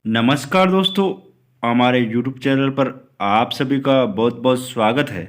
नमस्कार दोस्तों, हमारे YouTube चैनल पर आप सभी का बहुत बहुत स्वागत है।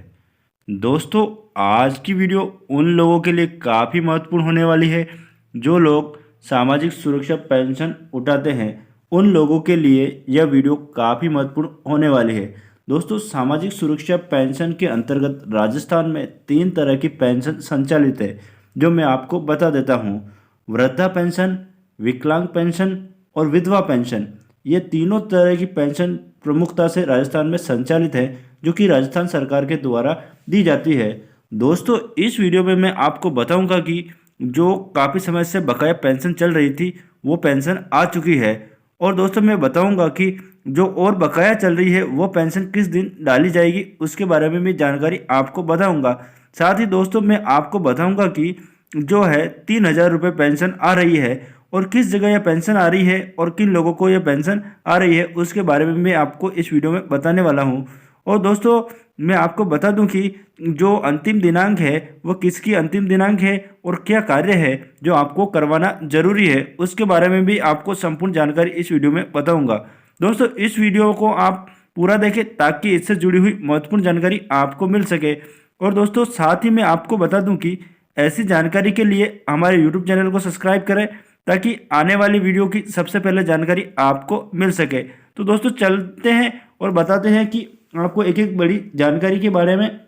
दोस्तों, आज की वीडियो उन लोगों के लिए काफ़ी महत्वपूर्ण होने वाली है जो लोग सामाजिक सुरक्षा पेंशन उठाते हैं। उन लोगों के लिए यह वीडियो काफ़ी महत्वपूर्ण होने वाली है। दोस्तों, सामाजिक सुरक्षा पेंशन के अंतर्गत राजस्थान में 3 तरह की पेंशन संचालित है, जो मैं आपको बता देता हूँ। वृद्धा पेंशन, विकलांग पेंशन और विधवा पेंशन, ये तीनों तरह की पेंशन प्रमुखता से राजस्थान में संचालित है, जो कि राजस्थान सरकार के द्वारा दी जाती है। दोस्तों, इस वीडियो में मैं आपको बताऊंगा कि जो काफ़ी समय से बकाया पेंशन चल रही थी, वो पेंशन आ चुकी है। और दोस्तों, मैं बताऊंगा कि जो और बकाया चल रही है वो पेंशन किस दिन डाली जाएगी, उसके बारे में भी जानकारी आपको बताऊंगा। साथ ही दोस्तों, मैं आपको बताऊंगा कि जो है 3,000 रुपये पेंशन आ रही है और किस जगह यह पेंशन आ रही है और किन लोगों को यह पेंशन आ रही है, उसके बारे में मैं आपको इस वीडियो में बताने वाला हूं। और दोस्तों, मैं आपको बता दूं कि जो अंतिम दिनांक है वो किसकी अंतिम दिनांक है और क्या कार्य है जो आपको करवाना जरूरी है, उसके बारे में भी आपको संपूर्ण जानकारी इस वीडियो में बताऊंगा। दोस्तों, इस वीडियो को आप पूरा देखें ताकि इससे जुड़ी हुई महत्वपूर्ण जानकारी आपको मिल सके। और दोस्तों, साथ ही मैं आपको बता दूं कि ऐसी जानकारी के लिए हमारे यूट्यूब चैनल को सब्सक्राइब करें ताकि आने वाली वीडियो की सबसे पहले जानकारी आपको मिल सके। तो दोस्तों, चलते हैं और बताते हैं कि आपको एक एक बड़ी जानकारी के बारे में,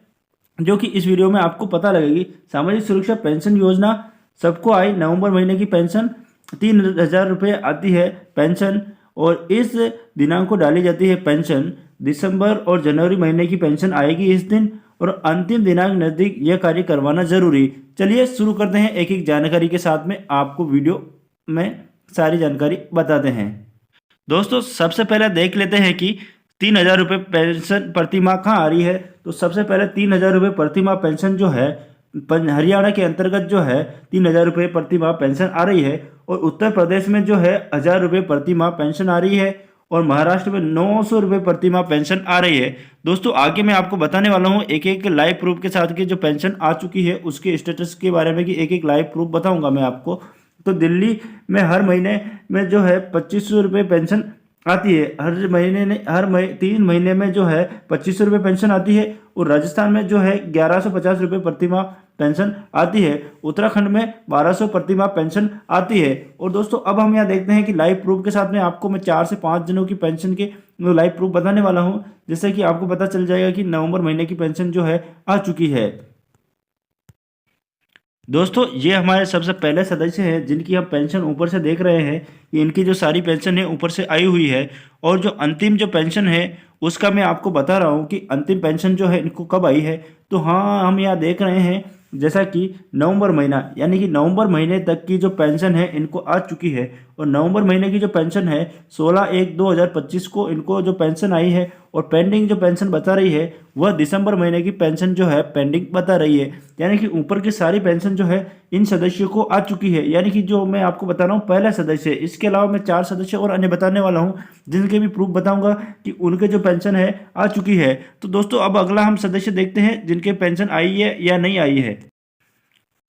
जो कि इस वीडियो में आपको पता लगेगी। सामाजिक सुरक्षा पेंशन योजना, सबको आई नवंबर महीने की पेंशन 3,000 रुपये आती है पेंशन, और इस दिनांक को डाली जाती है पेंशन। दिसंबर और जनवरी महीने की पेंशन आएगी इस दिन, और अंतिम दिनांक नज़दीक यह कार्य करवाना जरूरी। चलिए शुरू करते हैं एक एक जानकारी के साथ में, आपको वीडियो में सारी जानकारी बताते हैं। दोस्तों, सबसे पहले देख लेते हैं कि 3,000 रुपये पेंशन प्रति माह कहाँ आ रही है। तो सबसे पहले 3,000 रुपये प्रति माह पेंशन जो है हरियाणा के अंतर्गत जो है 3,000 रुपये प्रति माह पेंशन आ रही है, और उत्तर प्रदेश में जो है 1,000 रुपये प्रति माह पेंशन आ रही है, और महाराष्ट्र में 900 रुपये प्रति माह पेंशन आ रही है। दोस्तों, आगे मैं आपको बताने वाला हूँ एक एक लाइव प्रूफ के साथ कि जो पेंशन आ चुकी है उसके स्टेटस के बारे में, कि एक एक लाइव प्रूफ बताऊंगा मैं आपको। तो दिल्ली में हर महीने में जो है 2,500 रुपये पेंशन आती है। हर महीने ने 3 महीने में जो है 2,500 रुपये पेंशन आती है, और राजस्थान में जो है 1,150 रुपये प्रति माह पेंशन आती है। उत्तराखंड में 1,200 प्रति माह पेंशन आती है। और दोस्तों, अब हम यहाँ देखते हैं कि लाइव प्रूफ के साथ में आपको मैं 4 से 5 दिनों की पेंशन के लाइव प्रूफ बताने वाला हूँ, जिससे कि आपको पता चल जाएगा कि नवंबर महीने की पेंशन जो है आ चुकी है। दोस्तों, ये हमारे सबसे पहले सदस्य हैं जिनकी हम पेंशन ऊपर से देख रहे हैं कि इनकी जो सारी पेंशन है ऊपर से आई हुई है। और जो अंतिम जो पेंशन है उसका मैं आपको बता रहा हूँ कि अंतिम पेंशन जो है इनको कब आई है। तो हाँ, हम यहाँ देख रहे हैं जैसा कि नवंबर महीना, यानी कि नवंबर महीने तक की जो पेंशन है इनको आ चुकी है। और नवंबर महीने की जो पेंशन है 16/1/2025 को इनको जो पेंशन आई है, और पेंडिंग जो पेंशन बता रही है वह दिसंबर महीने की पेंशन जो है पेंडिंग बता रही है। यानी कि ऊपर की सारी पेंशन जो है इन सदस्यों को आ चुकी है। यानी कि जो मैं आपको बता रहा हूँ पहला सदस्य है, इसके अलावा मैं 4 सदस्य और अन्य बताने वाला हूँ जिनके भी प्रूफ बताऊंगा कि उनके जो पेंशन है आ चुकी है। तो दोस्तों, अब अगला हम सदस्य देखते हैं जिनके पेंशन आई है या नहीं आई है।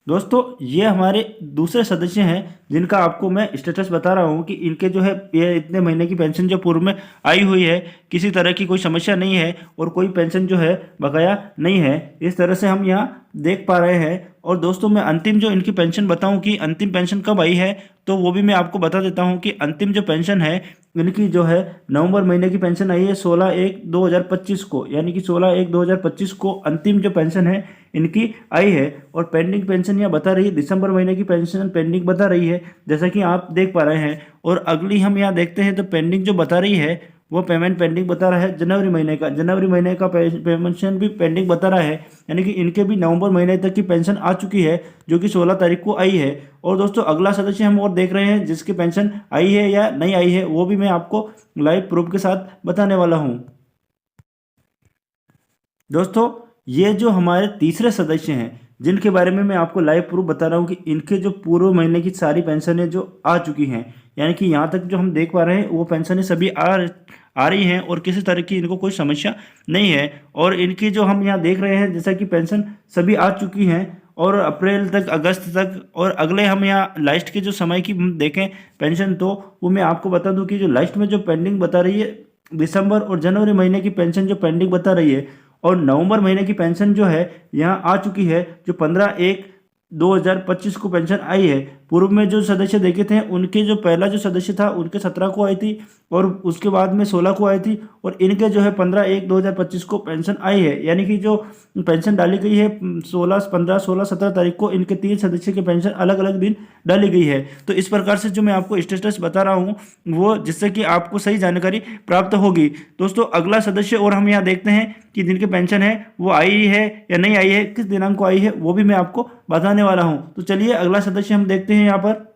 दोस्तों, ये हमारे दूसरे सदस्य हैं जिनका आपको मैं स्टेटस बता रहा हूँ कि इनके जो है ये इतने महीने की पेंशन जो पूर्व में आई हुई है, किसी तरह की कोई समस्या नहीं है और कोई पेंशन जो है बकाया नहीं है। इस तरह से हम यहाँ देख पा रहे हैं। और दोस्तों, मैं अंतिम जो इनकी पेंशन बताऊं कि अंतिम पेंशन कब आई है, तो वो भी मैं आपको बता देता हूं कि अंतिम जो पेंशन है इनकी जो है नवंबर महीने की पेंशन आई है 16/1/2025 को, यानी कि 16/1/2025 को अंतिम जो पेंशन है इनकी आई है। और पेंडिंग पेंशन यहाँ बता रही है दिसंबर महीने की पेंशन पेंडिंग बता रही है, जैसा कि आप देख पा रहे हैं। और अगली हम यहाँ देखते हैं तो पेंडिंग जो बता रही है वो पेमेंट पेंडिंग बता रहा है जनवरी महीने का पेंशन भी पेंडिंग बता रहा है। यानी कि इनके भी नवंबर महीने तक की पेंशन आ चुकी है, जो कि 16 तारीख को आई है। और दोस्तों, अगला सदस्य हम और देख रहे हैं जिसकी पेंशन आई है या नहीं आई है, वो भी मैं आपको लाइव प्रूफ के साथ बताने वाला हूँ। दोस्तों, ये जो हमारे तीसरे सदस्य हैं जिनके बारे में मैं आपको लाइव प्रूफ बता रहा हूँ कि इनके जो पूर्व महीने की सारी पेंशनें जो आ चुकी हैं, यानी कि यहाँ तक जो हम देख पा रहे हैं वो पेंशनें सभी आ रही हैं और किसी तरह की इनको कोई समस्या नहीं है। और इनकी जो हम यहाँ देख रहे हैं जैसा कि पेंशन सभी आ चुकी हैं, और अप्रैल तक, अगस्त तक, और अगले हम यहाँ लास्ट के जो समय की देखें पेंशन, तो वो मैं आपको बता दूं कि जो लास्ट में जो पेंडिंग बता रही है दिसंबर और जनवरी महीने की पेंशन जो पेंडिंग बता रही है, और नवंबर महीने की पेंशन जो है यहाँ आ चुकी है, जो 15/1/2025 को पेंशन आई है। पूर्व में जो सदस्य देखे थे उनके जो पहला जो सदस्य था उनके 17 को आई थी, और उसके बाद में 16 को आई थी, और इनके जो है 15/1/2025 को पेंशन आई है। यानी कि जो पेंशन डाली गई है 15, 16, 17 तारीख को इनके 3 सदस्य की पेंशन अलग अलग दिन डाली गई है। तो इस प्रकार से जो मैं आपको स्टेटस बता रहा हूँ वो, जिससे कि आपको सही जानकारी प्राप्त होगी। दोस्तों अगला सदस्य और हम यहाँ देखते हैं कि जिनकी पेंशन है वो आई है या नहीं आई है, किस दिनांक को आई है, वो भी मैं आपको बताने वाला हूँ। तो चलिए अगला सदस्य हम देखते हैं यहाँ पर।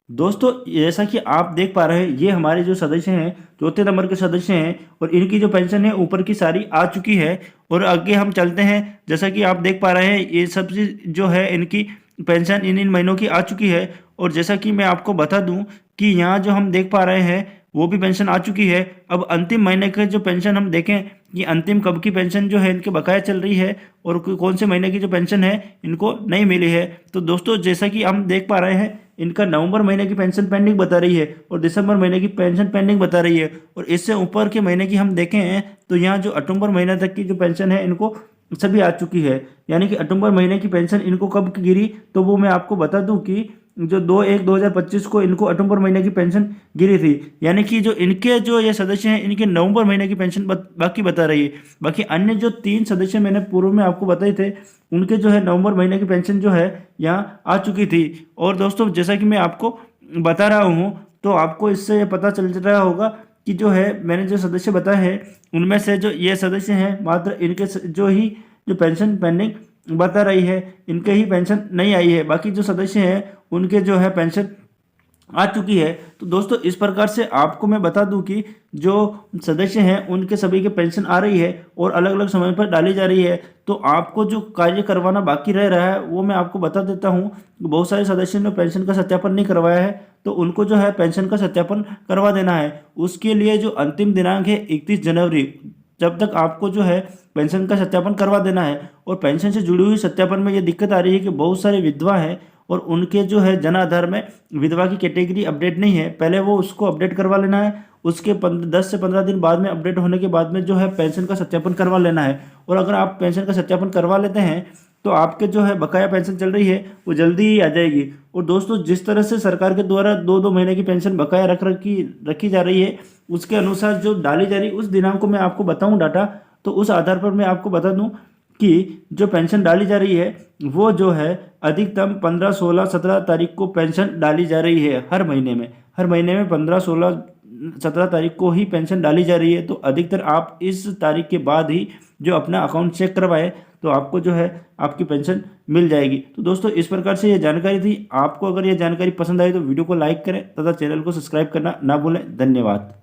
दोस्तों जैसा कि आप देख पा रहे हैं, ये हमारे जो सदस्य हैं चौथे नंबर के सदस्य हैं, और इनकी जो पेंशन है ऊपर की सारी आ चुकी है। और आगे हम चलते हैं, जैसा कि आप देख पा रहे हैं ये सब जो है इनकी पेंशन इन महीनों की आ चुकी है। और जैसा कि मैं आपको बता दूं कि यहाँ जो हम देख पा रहे हैं वो भी पेंशन आ चुकी है। अब अंतिम महीने के जो पेंशन हम देखें कि अंतिम कब की पेंशन जो है इनके बकाया चल रही है, और कौन से महीने की जो पेंशन है इनको नहीं मिली है। तो दोस्तों जैसा कि हम देख पा रहे हैं, इनका नवंबर महीने की पेंशन पेंडिंग बता रही है, और दिसंबर महीने की पेंशन पेंडिंग बता रही है। और इससे ऊपर के महीने की हम देखें हैं तो यहाँ जो अक्टूबर महीने तक की जो पेंशन है इनको सभी आ चुकी है। यानी कि अक्टूबर महीने की पेंशन इनको कब की गिरी, तो वो मैं आपको बता दूं कि जो 2/1/2025 को इनको अक्टूबर महीने की पेंशन गिरी थी। यानी कि जो इनके जो ये सदस्य हैं इनके नवंबर महीने की पेंशन बाकी बता रही है। बाकी अन्य जो 3 सदस्य मैंने पूर्व में आपको बताए थे उनके जो है नवंबर महीने की पेंशन जो है यहाँ आ चुकी थी। और दोस्तों जैसा कि मैं आपको बता रहा हूँ, तो आपको इससे ये पता चल रहा होगा कि जो है मैंने जो सदस्य बताए हैं उनमें से जो ये सदस्य हैं मात्र इनके जो पेंशन पेंडिंग बता रही है, इनके ही पेंशन नहीं आई है। बाकी जो सदस्य हैं उनके जो है पेंशन आ चुकी है। तो दोस्तों इस प्रकार से आपको मैं बता दूं कि जो सदस्य हैं उनके सभी के पेंशन आ रही है और अलग अलग समय पर डाली जा रही है। तो आपको जो कार्य करवाना बाकी रह रहा है वो मैं आपको बता देता हूं। बहुत सारे सदस्यों ने पेंशन का सत्यापन नहीं करवाया है, तो उनको जो है पेंशन का सत्यापन करवा देना है। उसके लिए जो अंतिम दिनांक है 31 जनवरी, जब तक आपको जो है पेंशन का सत्यापन करवा देना है। और पेंशन से जुड़ी हुई सत्यापन में ये दिक्कत आ रही है कि बहुत सारे विधवा हैं और उनके जो है जन आधार में विधवा की कैटेगरी अपडेट नहीं है। पहले वो उसको अपडेट करवा लेना है, उसके 10 से 15 दिन बाद में अपडेट होने के बाद में जो है पेंशन का सत्यापन करवा लेना है। और अगर आप पेंशन का सत्यापन करवा लेते हैं तो आपके जो है बकाया पेंशन चल रही है वो जल्दी ही आ जाएगी। और दोस्तों जिस तरह से सरकार के द्वारा 2-2 महीने की पेंशन बकाया रखी जा रही है, उसके अनुसार जो डाली जा रही उस दिनांक को मैं आपको बताऊं डाटा, तो उस आधार पर मैं आपको बता दूं कि जो पेंशन डाली जा रही है वो जो है अधिकतम 15, 16, 17 तारीख को पेंशन डाली जा रही है। हर महीने में 15, 16, 17 तारीख को ही पेंशन डाली जा रही है। तो अधिकतर आप इस तारीख के बाद ही जो अपना अकाउंट चेक करवाएं तो आपको जो है आपकी पेंशन मिल जाएगी। तो दोस्तों इस प्रकार से ये जानकारी थी। आपको अगर ये जानकारी पसंद आई तो वीडियो को लाइक करें तथा चैनल को सब्सक्राइब करना ना भूलें। धन्यवाद।